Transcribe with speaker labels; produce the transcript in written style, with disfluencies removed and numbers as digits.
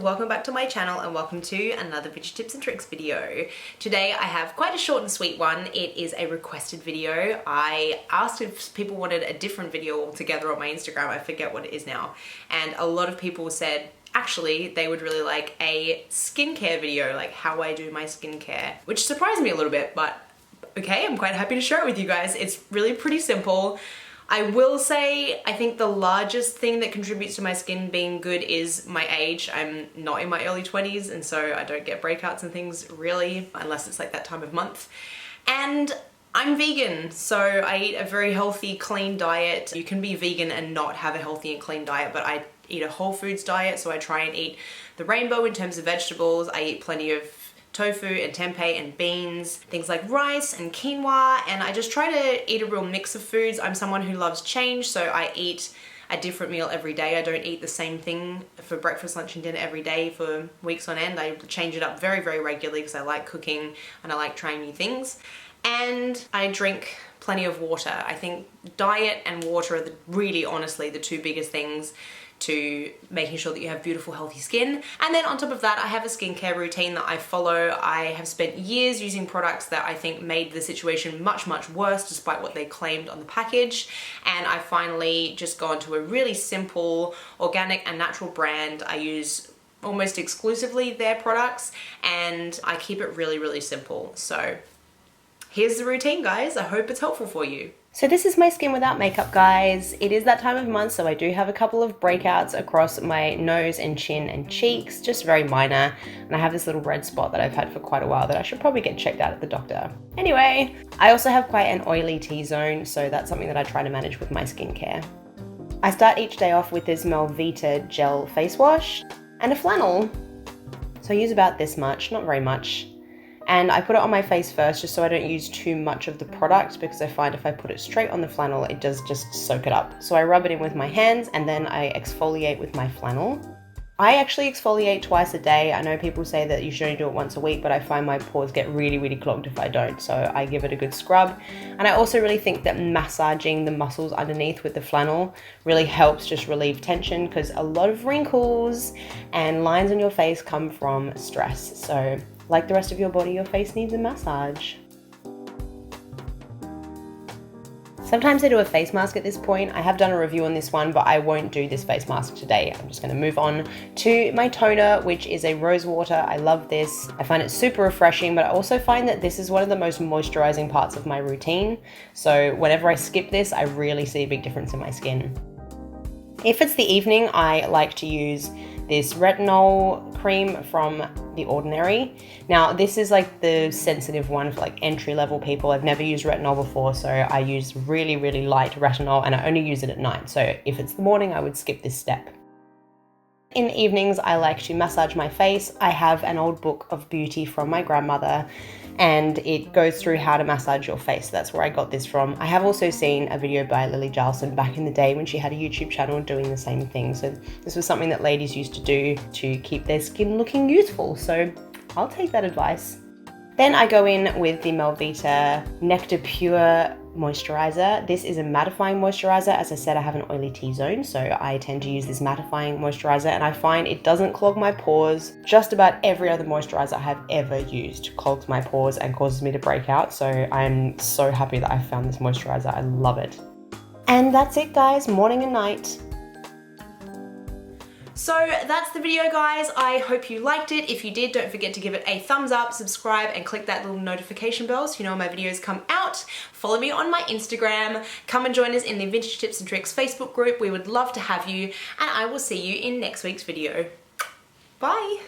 Speaker 1: welcome back to my channel and welcome to another Vintage Tips and Tricks video. Today I have quite a short and sweet one. It is a requested video. I asked if people wanted a different video altogether on my Instagram, I forget what it is now, and a lot of people said actually they would really like a skincare video, like how I do my skincare, which surprised me a little bit, but okay, I'm quite happy to share it with you guys. It's really pretty simple. I will say, I think the largest thing that contributes to my skin being good is my age. I'm not in my early 20s, and so I don't get breakouts and things really, unless it's like that time of month. And I'm vegan, so I eat a very healthy, clean diet. You can be vegan and not have a healthy and clean diet, but I eat a whole foods diet, so I try and eat the rainbow in terms of vegetables. I eat plenty of tofu and tempeh and beans, things like rice and quinoa, and I just try to eat a real mix of foods. I'm someone who loves change, so I eat a different meal every day. I don't eat the same thing for breakfast, lunch and dinner every day for weeks on end. I change it up very, very regularly because I like cooking and I like trying new things. And I drink plenty of water. I think diet and water are really honestly the two biggest things to making sure that you have beautiful, healthy skin. And then on top of that, I have a skincare routine that I follow. I have spent years using products that I think made the situation much, much worse despite what they claimed on the package. And I finally just gone to a really simple, organic and natural brand. I use almost exclusively their products and I keep it really, really simple. So here's the routine, guys. I hope it's helpful for you. So this is my skin without makeup, guys. It is that time of month, so I do have a couple of breakouts across my nose and chin and cheeks, just very minor. And I have this little red spot that I've had for quite a while that I should probably get checked out at the doctor. Anyway, I also have quite an oily T-zone, so that's something that I try to manage with my skincare. I start each day off with this Melvita gel face wash and a flannel. So I use about this much, not very much. And I put it on my face first just so I don't use too much of the product, because I find if I put it straight on the flannel, it does just soak it up. So I rub it in with my hands and then I exfoliate with my flannel. I actually exfoliate twice a day. I know people say that you should only do it once a week, but I find my pores get really, really clogged if I don't. So I give it a good scrub. And I also really think that massaging the muscles underneath with the flannel really helps just relieve tension, because a lot of wrinkles and lines on your face come from stress. So like the rest of your body, your face needs a massage. Sometimes I do a face mask at this point. I have done a review on this one, but I won't do this face mask today. I'm just gonna move on to my toner, which is a rose water. I love this. I find it super refreshing, but I also find that this is one of the most moisturizing parts of my routine. So whenever I skip this, I really see a big difference in my skin. If it's the evening, I like to use this Retinol Cream from The Ordinary. Now, this is like the sensitive one for like entry-level people. I've never used retinol before, so I use really, really light retinol, and I only use it at night. So if it's the morning, I would skip this step. In the evenings, I like to massage my face. I have an old book of beauty from my grandmother, and it goes through how to massage your face. That's where I got this from. I have also seen a video by Lily Jarlson back in the day when she had a YouTube channel doing the same thing. So this was something that ladies used to do to keep their skin looking youthful. So I'll take that advice. Then I go in with the Melvita Nectar Pure moisturizer. This is a mattifying moisturizer. As I said, I have an oily T-zone, so I tend to use this mattifying moisturizer, and I find it doesn't clog my pores. Just about every other moisturizer I have ever used clogs my pores and causes me to break out, so I'm so happy that I found this moisturizer. I love it. And that's it, guys, morning and night. So that's the video, guys. I hope you liked it. If you did, don't forget to give it a thumbs up, subscribe, and click that little notification bell so you know when my videos come out. Follow me on my Instagram. Come and join us in the Vintage Tips and Tricks Facebook group. We would love to have you, and I will see you in next week's video. Bye.